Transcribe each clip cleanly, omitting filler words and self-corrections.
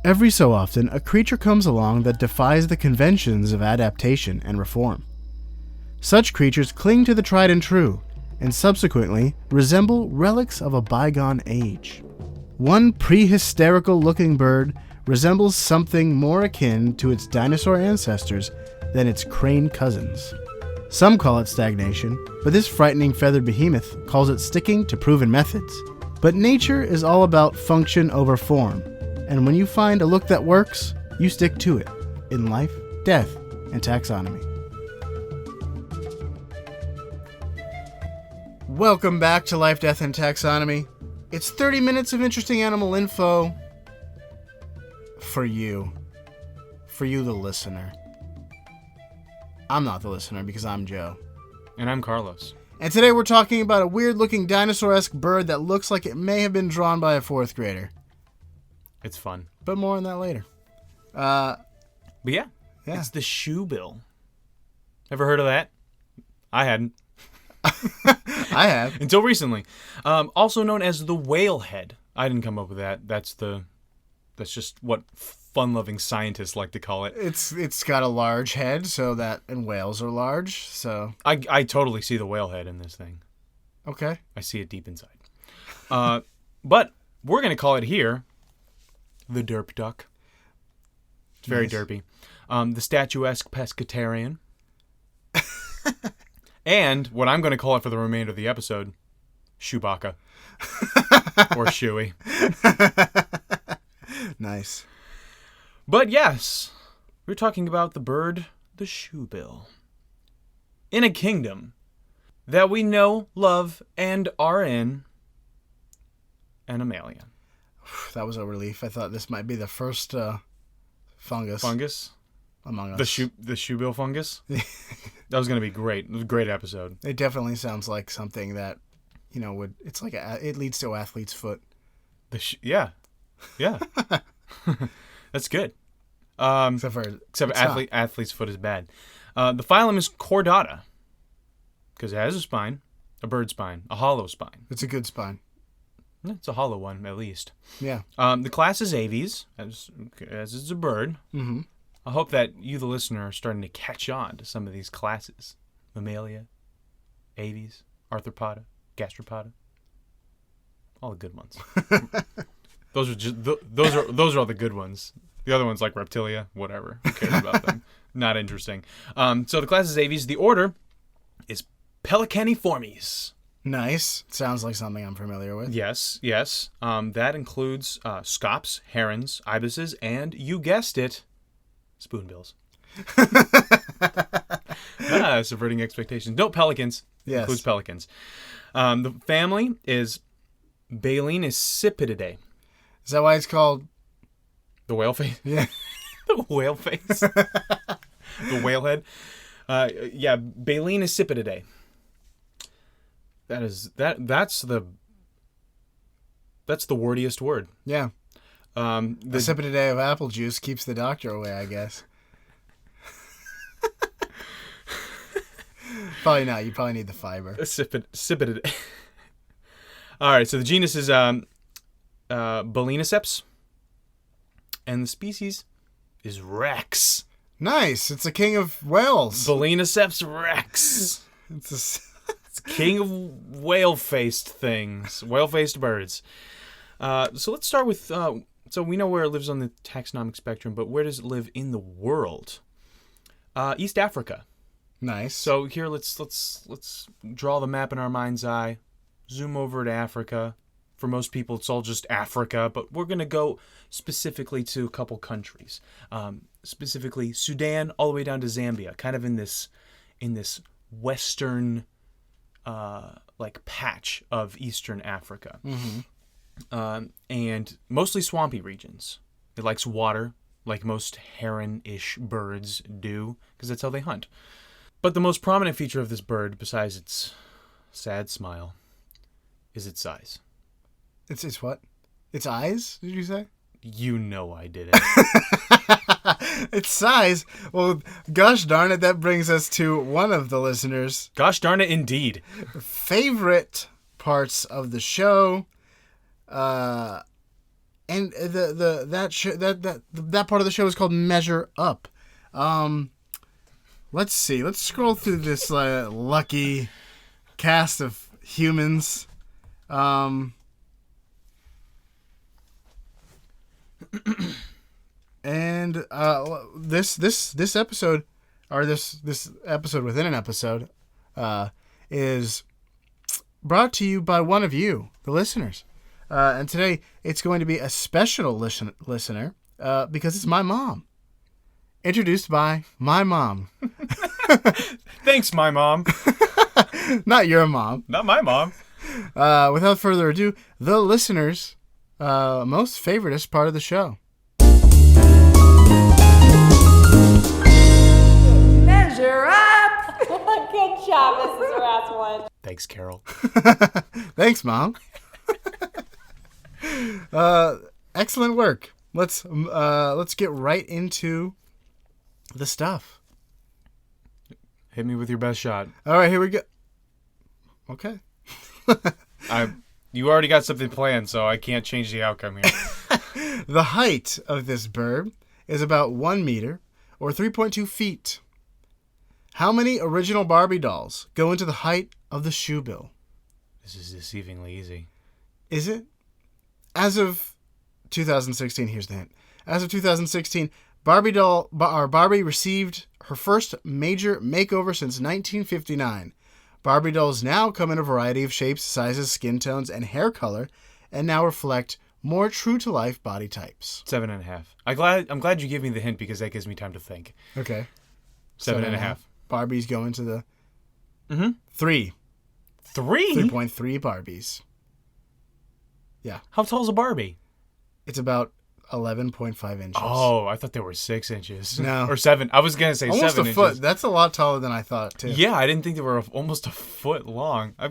Every so often, a creature comes along that defies the conventions of adaptation and reform. Such creatures cling to the tried and true, and subsequently resemble relics of a bygone age. One prehysterical-looking bird resembles something more akin to its dinosaur ancestors than its crane cousins. Some call it stagnation, but this frightening feathered behemoth calls it sticking to proven methods. But nature is all about function over form, and when you find a look that works, you stick to it, in life, death, and taxonomy. Welcome back to Life, Death, and Taxonomy. It's 30 minutes of interesting animal info for you. For you, the listener. I'm not the listener because I'm Joe. And I'm Carlos. And today we're talking about a weird-looking dinosaur-esque bird that looks like it may have been drawn by a 4th grader. It's fun. But more on that later. But yeah, it's the shoebill. Ever heard of that? I hadn't. I have. Until recently. Also known as the whale head. I didn't come up with that. That's just what fun-loving scientists like to call it. It's got a large head, and whales are large, so... I totally see the whale head in this thing. Okay. I see it deep inside. But we're going to call it here the derp duck. It's very derpy. The statuesque Pescatarian. And what I'm going to call it for the remainder of the episode, Chewbacca. Or Shoey. Nice. But yes, we're talking about the bird, the shoebill. In a kingdom that we know, love, and are in, Animalia. That was a relief. I thought this might be the first fungus. Fungus? Among us. The shoebill fungus? That was going to be great. It was a great episode. It definitely sounds like something that, it's like it leads to athlete's foot. Yeah. That's good. Except athlete's foot is bad. The phylum is Chordata because it has a spine, a bird spine, a hollow spine. It's a good spine. It's a hollow one, at least. Yeah. The class is Aves, as it's a bird. Mm-hmm. I hope that you, the listener, are starting to catch on to some of these classes. Mammalia, Aves, Arthropoda, Gastropoda. All the good ones. Those are all the good ones. The other ones like Reptilia, whatever. Who cares about them? Not interesting. So the class is Aves. The order is Pelicaniformes. Nice. Sounds like something I'm familiar with. Yes. That includes scops, herons, ibises, and, you guessed it, spoonbills. Subverting expectations. No, pelicans. Yes. Includes pelicans. The family is Balaenicipidae. Is that why it's called... The whale face? Yeah. The whale face? The whale head? Balaenicipidae. That's the wordiest word. Yeah. The Cipidae of apple juice keeps the doctor away, I guess. Probably not. You probably need the fiber. Cipidae. All right, so the genus is Balaeniceps, and the species is Rex. Nice. It's a king of whales. Balaeniceps rex. It's king of whale-faced things, whale-faced birds. So let's start with. So we know where it lives on the taxonomic spectrum, but where does it live in the world? East Africa. Nice. So here, let's draw the map in our mind's eye. Zoom over to Africa. For most people, it's all just Africa, but we're going to go specifically to a couple countries. Specifically, Sudan all the way down to Zambia, kind of in this western patch of Eastern Africa. Mm-hmm. And mostly swampy regions. It likes water, like most heron-ish birds do, because that's how they hunt. But the most prominent feature of this bird, besides its sad smile, is its size. It's what? Its eyes, did you say? You know I did it. Its size? Well, gosh darn it, that brings us to one of the listeners' Gosh darn it, indeed. favorite parts of the show. And and that part of the show is called Measure Up. Let's see. Let's scroll through this lucky cast of humans. And this episode, or this episode within an episode, is brought to you by one of you, the listeners. And today it's going to be a special listener because it's my mom. Introduced by my mom. Thanks, my mom. Not your mom. Not my mom. Without further ado, the listeners' most favoritist part of the show. Measure up! Good job, Mrs. Rathwood. Thanks, Carol. Thanks, Mom. Excellent work. Let's get right into the stuff. Hit me with your best shot. All right, here we go. Okay. You already got something planned, so I can't change the outcome here. The height of this bird is about 1 meter or 3.2 feet. How many original Barbie dolls go into the height of the Shoebill? This is deceivingly easy. Is it? As of 2016, here's the hint. As of 2016, Barbie received her first major makeover since 1959. Barbie dolls now come in a variety of shapes, sizes, skin tones, and hair color, and now reflect more true-to-life body types. 7.5. I'm glad you gave me the hint because that gives me time to think. Okay. 7.5. Barbies go into the... 3. 3.3 Barbies. Yeah. How tall is a Barbie? It's about 11.5 inches. Oh, I thought they were 6 inches. No. Or 7. I was going to say almost 7 a foot. inches. That's a lot taller than I thought, too. Yeah, I didn't think they were almost a foot long. I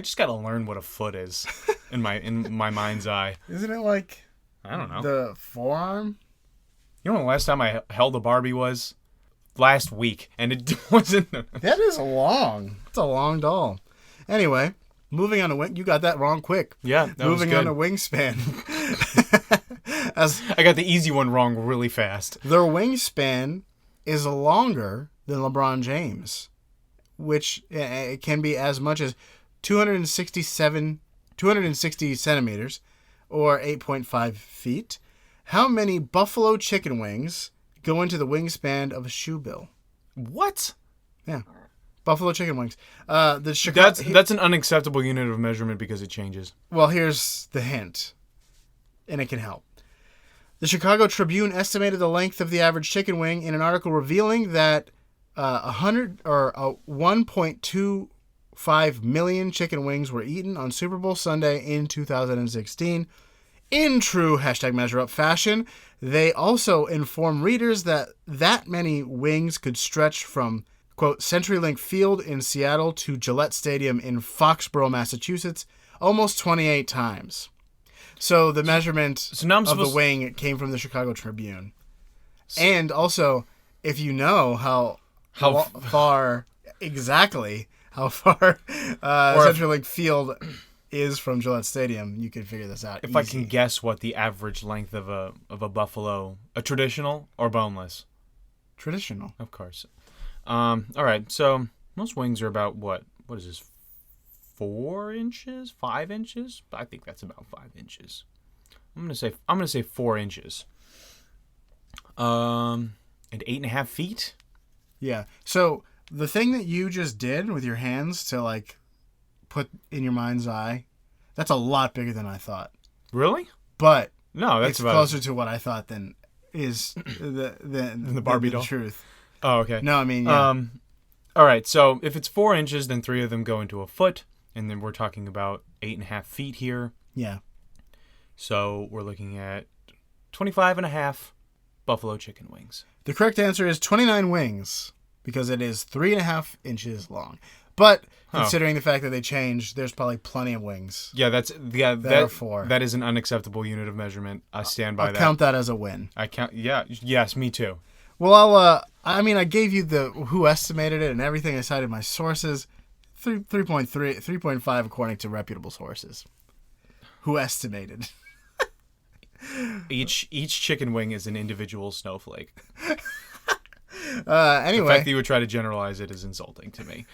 just gotta learn what a foot is in my mind's eye. Isn't it like... I don't know. The forearm? You know when the last time I held a Barbie was? Last week. And it wasn't... That is long. It's a long doll. Anyway, moving on to wing... You got that wrong quick. Yeah, that moving was on good. to wingspan. I got the easy one wrong really fast. Their wingspan is longer than LeBron James, which it can be as much as 260 centimeters, or 8.5 feet. How many buffalo chicken wings go into the wingspan of a shoebill? What? Yeah. Buffalo chicken wings. The Chicago... That's an unacceptable unit of measurement because it changes. Well, here's the hint, and it can help. The Chicago Tribune estimated the length of the average chicken wing in an article revealing that 1.25 million chicken wings were eaten on Super Bowl Sunday in 2016. In true #MeasureUp fashion, they also inform readers that many wings could stretch from, quote, CenturyLink Field in Seattle to Gillette Stadium in Foxborough, Massachusetts, almost 28 times. So the measurement of the wing came from the Chicago Tribune. And also, if you know how far CenturyLink Field is from Gillette Stadium, you can figure this out. If I can guess what the average length of a buffalo, a traditional or boneless? Traditional. Of course. All right. So most wings are about what? What is this? 4 inches? 5 inches? I think that's about 5 inches. I'm gonna say 4 inches. And 8.5 feet. Yeah. So the thing that you just did with your hands to like put in your mind's eye, that's a lot bigger than I thought. Really? But no, that's it's about closer to what I thought than is the Barbie doll. The truth. Oh, okay. No, I mean, yeah. All right. So if it's 4 inches, then 3 of them go into a foot, and then we're talking about 8.5 feet here. Yeah. So we're looking at 25.5 buffalo chicken wings. The correct answer is 29 wings because it is 3.5 inches long. But considering the fact that they changed, there's probably plenty of wings. Yeah, Therefore, that is an unacceptable unit of measurement. I stand by I'll that. count that as a win. I count. Yeah. Yes, me too. Well, I gave you the who estimated it and everything. I cited my sources. 3.5 according to reputable sources. Who estimated? Each chicken wing is an individual snowflake. Anyway. The fact that you would try to generalize it is insulting to me.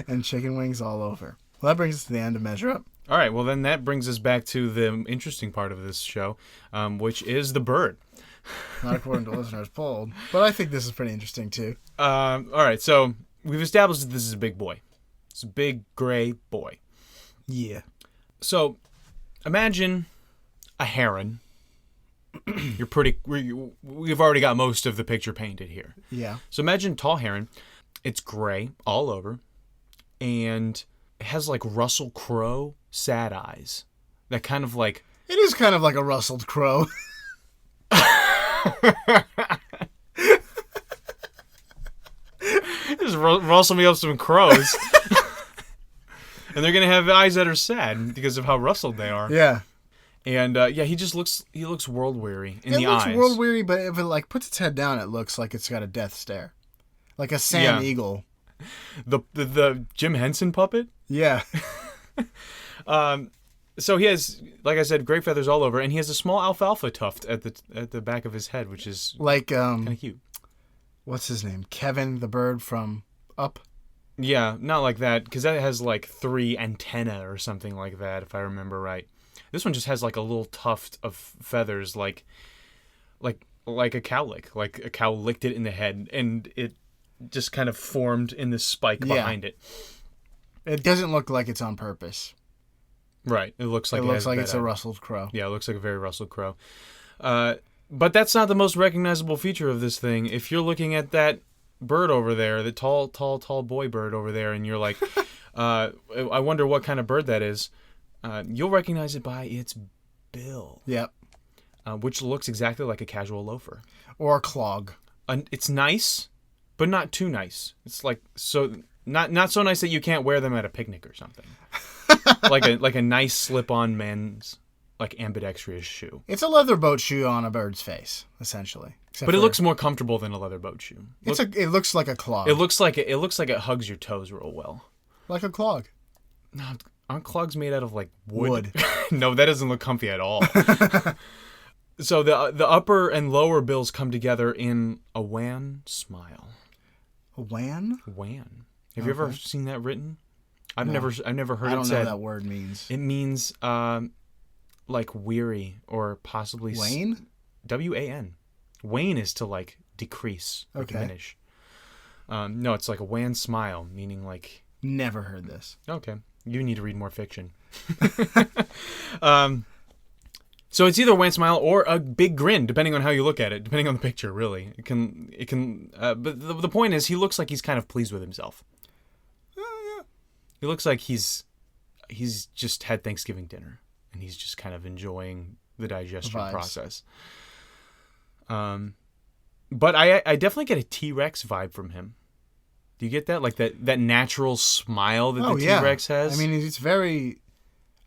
And chicken wings all over. Well, that brings us to the end of Measure Up. All right, well, then that brings us back to the interesting part of this show, which is the bird. Not according to listeners polled, but I think this is pretty interesting, too. All right, so we've established that this is a big boy. It's a big, gray boy. Yeah. So imagine a heron. We've already got most of the picture painted here. Yeah. So imagine tall heron. It's gray all over, and it has like Russell Crowe sad eyes. That kind of like... It is kind of like a rustled crow. Just rustle me up some crows. And they're going to have eyes that are sad because of how rustled they are. Yeah. And he just looks world weary in the eyes. It looks world weary, but if it like puts its head down, it looks like it's got a death stare. Like a sand eagle. The Jim Henson puppet? Yeah. So he has, like I said, gray feathers all over, and he has a small alfalfa tuft at the back of his head, which is like kind of cute. What's his name? Kevin the bird from Up? Yeah, not like that, because that has like 3 antennae or something like that, if I remember right. This one just has like a little tuft of feathers, like a cowlick. Like a cow licked it in the head, and it just kind of formed in this spike behind it. It doesn't look like it's on purpose. Right. It looks like it's a rustled crow. Yeah, it looks like a very rustled crow. But that's not the most recognizable feature of this thing. If you're looking at that bird over there, the tall boy bird over there, and you're like, I wonder what kind of bird that is, you'll recognize it by its bill. Yep. Which looks exactly like a casual loafer. Or a clog. It's nice, but not too nice. It's like not so nice that you can't wear them at a picnic or something. like a nice slip-on men's like ambidextrous shoe. It's a leather boat shoe on a bird's face, essentially. But it looks more comfortable than a leather boat shoe. It looks like a clog. It looks like it hugs your toes real well. Like a clog. No, aren't clogs made out of like wood? No, that doesn't look comfy at all. So the upper and lower bills come together in a wan smile. A wan? Wan. Have you ever seen that written? I've never heard it said. I don't know what that word means. It means like weary or possibly wane. W-A-N. Wane is to like decrease or diminish. No, it's like a wan smile, meaning like. Never heard this. Okay, you need to read more fiction. So it's either a wan smile or a big grin, depending on how you look at it, depending on the picture. Really, it can. But the point is, he looks like he's kind of pleased with himself. Yeah. He looks like he's just had Thanksgiving dinner and he's just kind of enjoying the digestion process. But I definitely get a T-Rex vibe from him. Do you get that? Like that natural smile that the T-Rex has? I mean, it's very...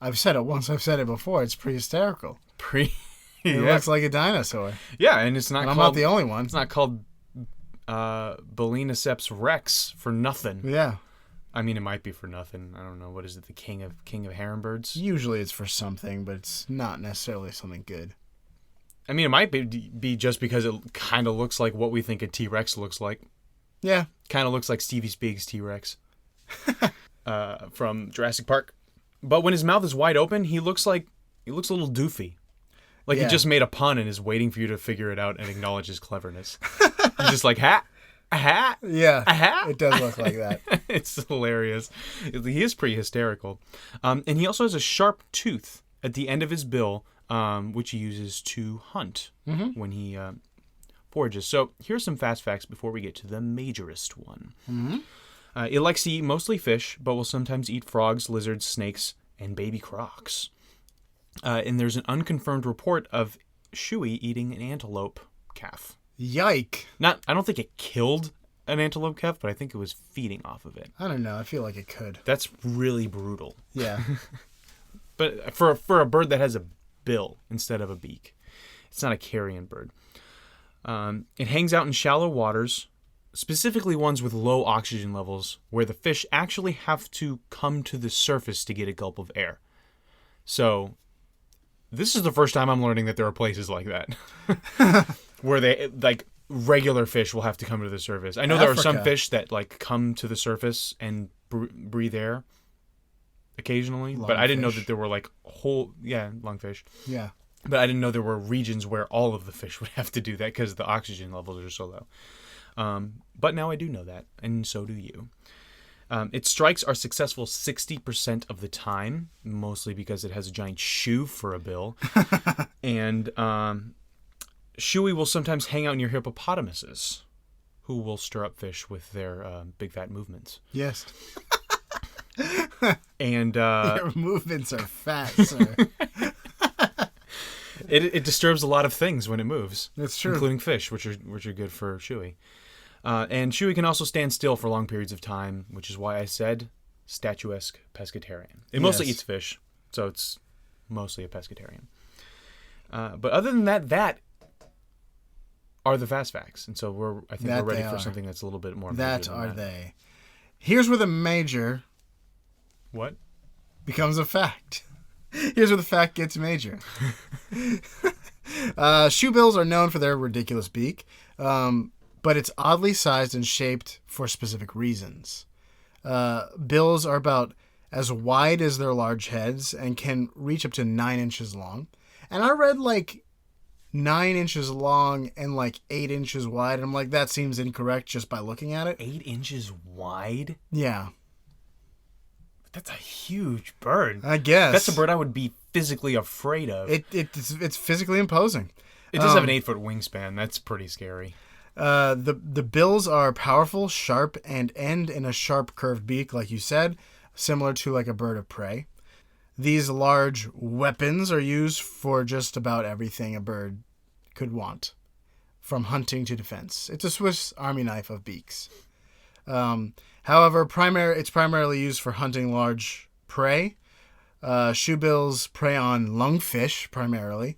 I've said it once, I've said it before, it's prehysterical. It looks like a dinosaur. Yeah, and it's not I'm not the only one. It's not called Balenoceps rex for nothing. Yeah. I mean, it might be for nothing. I don't know. What is it? The king of heron birds? Usually it's for something, but it's not necessarily something good. I mean, it might be just because it kind of looks like what we think a T-Rex looks like. Yeah. Kind of looks like Stevie Spieg's T-Rex from Jurassic Park. But when his mouth is wide open, he looks a little doofy. Like he just made a pun and is waiting for you to figure it out and acknowledge his cleverness. He's just like, ha! Ha! Yeah, ha! It does look like that. It's hilarious. He is pretty hysterical. And he also has a sharp tooth at the end of his bill, which he uses to hunt when he forages. So here's some fast facts before we get to the majorest one. It likes to eat mostly fish, but will sometimes eat frogs, lizards, snakes, and baby crocs. And there's an unconfirmed report of Shoey eating an antelope calf. Yike. I don't think it killed an antelope calf, but I think it was feeding off of it. I don't know. I feel like it could. That's really brutal. Yeah. But for a bird that has a bill instead of a beak, it's not a carrion bird. It hangs out in shallow waters, specifically ones with low oxygen levels, where the fish actually have to come to the surface to get a gulp of air. So This is the first time I'm learning that there are places like that where they like regular fish will have to come to the surface. I know there are some fish that like come to the surface and breathe air occasionally, but I didn't know that there were like lungfish. Yeah. But I didn't know there were regions where all of the fish would have to do that because the oxygen levels are so low. But now I do know that, and so do you. Its strikes are successful 60% of the time, mostly because it has a giant shoe for a bill. And Shoey will sometimes hang out near hippopotamuses, who will stir up fish with their big fat movements. Yes. And your movements are fat, sir. It disturbs a lot of things when it moves. That's true, including fish, which are good for Shoey. And Shoey can also stand still for long periods of time, which is why I said statuesque pescatarian. It mostly eats fish, so it's mostly a pescatarian. But other than that are the fast facts, and so I think we're ready for something that's a little bit more. That are they. Here's where the major. What? Becomes a fact. Here's where the fact gets major. Shoebills are known for their ridiculous beak, but it's oddly sized and shaped for specific reasons. Bills are about as wide as their large heads and can reach up to 9 inches long. And I read like 9 inches long and like 8 inches wide. And I'm like, that seems incorrect just by looking at it. 8 inches wide? Yeah. That's a huge bird. I guess. That's a bird I would be physically afraid of. It's physically imposing. It does have an 8-foot wingspan. That's pretty scary. The bills are powerful, sharp, and end in a sharp curved beak, like you said, similar to like a bird of prey. These large weapons are used for just about everything a bird could want, from hunting to defense. It's a Swiss Army knife of beaks. However, it's primarily used for hunting large prey. Shoebills prey on lungfish primarily,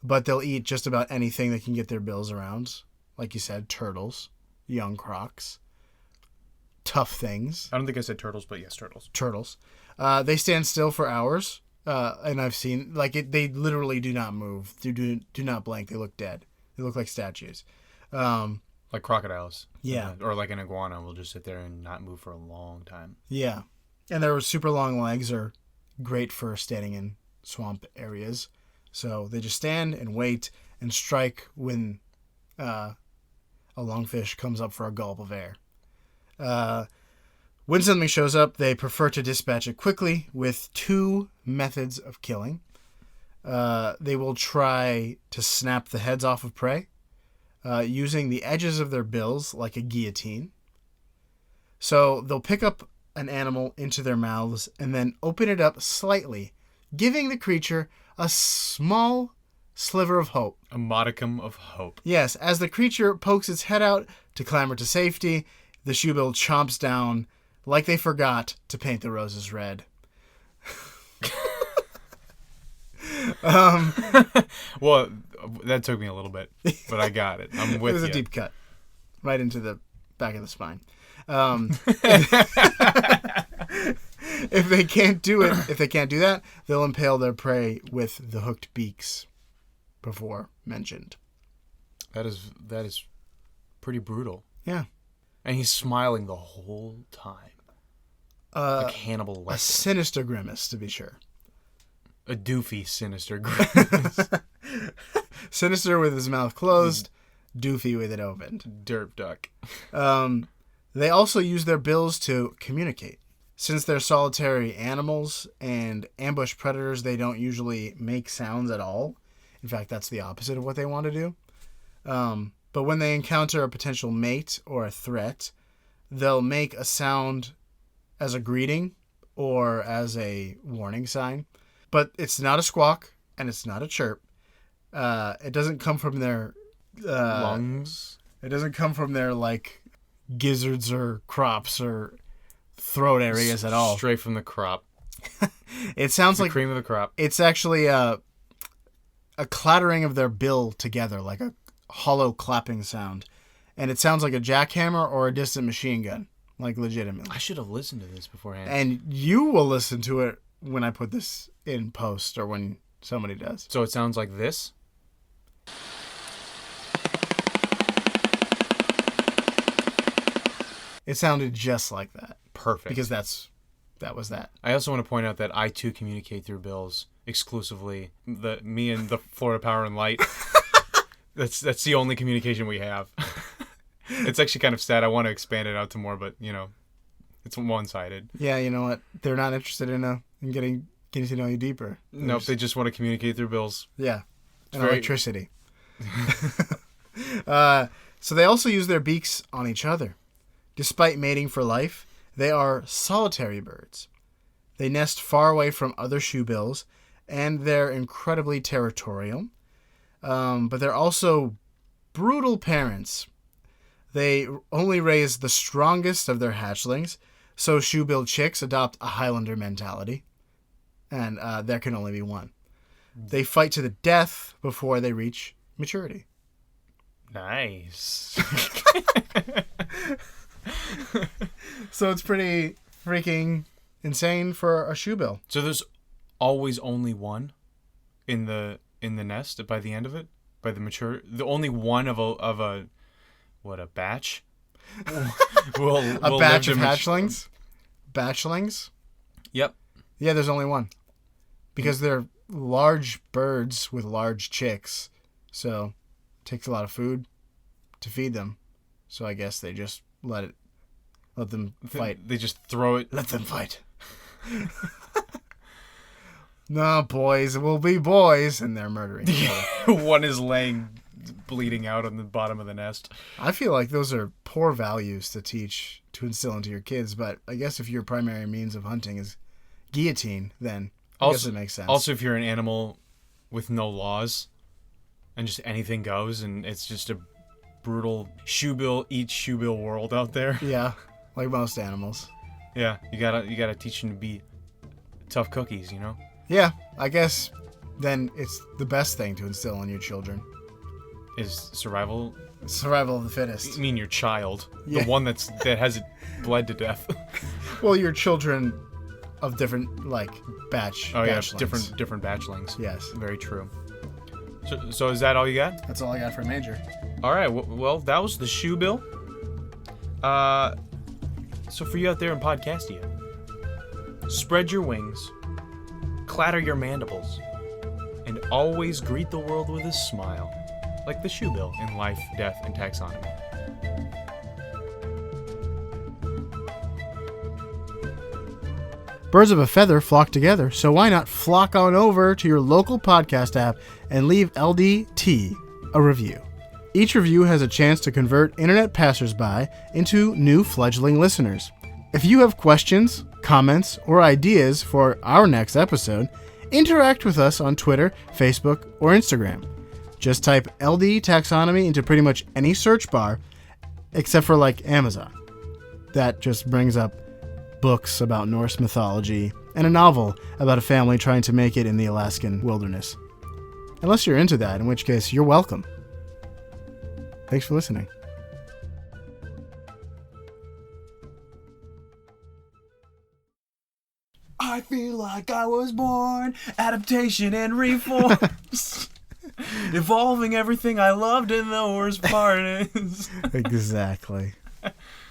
but they'll eat just about anything they can get their bills around. Like you said, turtles, young crocs, tough things. I don't think I said turtles, but yes, turtles. Turtles. They stand still for hours, and I've seen they literally do not move. They do not blink. They look dead. They look like statues. Like crocodiles. Yeah. Or like an iguana will just sit there and not move for a long time. Yeah. And their super long legs are great for standing in swamp areas. So they just stand and wait and strike when a lungfish comes up for a gulp of air. When something shows up, they prefer to dispatch it quickly with 2 methods of killing. They will try to snap the heads off of prey, using the edges of their bills like a guillotine. So they'll pick up an animal into their mouths and then open it up slightly, giving the creature a small sliver of hope. A modicum of hope. Yes, as the creature pokes its head out to clamber to safety, the shoebill chomps down like they forgot to paint the roses red. Well, that took me a little bit, but I got it. I'm with you. It was a deep cut, right into the back of the spine. If they can't do that, they'll impale their prey with the hooked beaks before mentioned. That is pretty brutal. Yeah. And he's smiling the whole time. Like Hannibal Lecter. A sinister grimace, to be sure. A doofy, sinister grimace. Sinister with his mouth closed, doofy with it opened. Derp duck. They also use their bills to communicate. Since they're solitary animals and ambush predators, they don't usually make sounds at all. In fact, that's the opposite of what they want to do. But when they encounter a potential mate or a threat, they'll make a sound as a greeting or as a warning sign. But it's not a squawk and it's not a chirp. It doesn't come from their lungs. It doesn't come from their like gizzards or crops or throat areas at all. Straight from the crop. It sounds like cream of the crop. It's actually a clattering of their bill together, like a hollow clapping sound. And it sounds like a jackhammer or a distant machine gun, like legitimately. I should have listened to this beforehand. And you will listen to it when I put this in post or when Somebody does. So it sounds like this. It sounded just like that. Perfect. Because that was that. I also want to point out that I too communicate through bills exclusively. Me and the Florida Power and Light. That's the only communication we have. It's actually kind of sad. I want to expand it out to more, but it's one-sided. Yeah, you know what? They're not interested in getting to know you deeper. Nope, they just want to communicate through bills. Yeah, and electricity. So they also use their beaks on each other. Despite mating for life, they are solitary birds. They nest far away from other shoebills, and they're incredibly territorial. But they're also brutal parents. They only raise the strongest of their hatchlings, so shoebill chicks adopt a Highlander mentality, and there can only be one. They fight to the death before they reach maturity. Nice. So it's pretty freaking insane for a shoebill. So there's always only one in the nest by the end of it, by the only one of a batch. A batch of hatchlings. Batchlings. Yep. Yeah, there's only one, because they're large birds with large chicks, so it takes a lot of food to feed them. So I guess they just let them fight. They just throw it. Let them fight. No, boys will be boys, and they're murdering each other. One is laying, bleeding out on the bottom of the nest. I feel like those are poor values to instill into your kids, but I guess if your primary means of hunting is guillotine, then I guess it makes sense. Also, if you're an animal with no laws, and just anything goes, and it's just a brutal eat shoebill world out there. Yeah, like most animals. Yeah, you gotta teach them to be tough cookies, Yeah, I guess then it's the best thing to instill in your children. Is survival of the fittest. You mean your child, Yeah. the one that hasn't bled to death? Well, your children of different batchlings. different batchlings. Yes, Very true. So is that all you got? that's all I got for major. All right. Well, that was the Shoebill. So for you out there in Podcastia, spread your wings, clatter your mandibles, and always greet the world with a smile, like the Shoebill in Life, Death, and Taxonomy. Birds of a feather flock together, so why not flock on over to your local podcast app and leave LDT a review. Each review has a chance to convert internet passersby into new fledgling listeners. If you have questions, comments, or ideas for our next episode, interact with us on Twitter, Facebook, or Instagram. Just type LD Taxonomy into pretty much any search bar, except for Amazon. That just brings up books about Norse mythology and a novel about a family trying to make it in the Alaskan wilderness. Unless you're into that, in which case you're welcome. Thanks for listening. I feel like I was born, adaptation and reforms. Evolving everything I loved, and the worst part is... Exactly.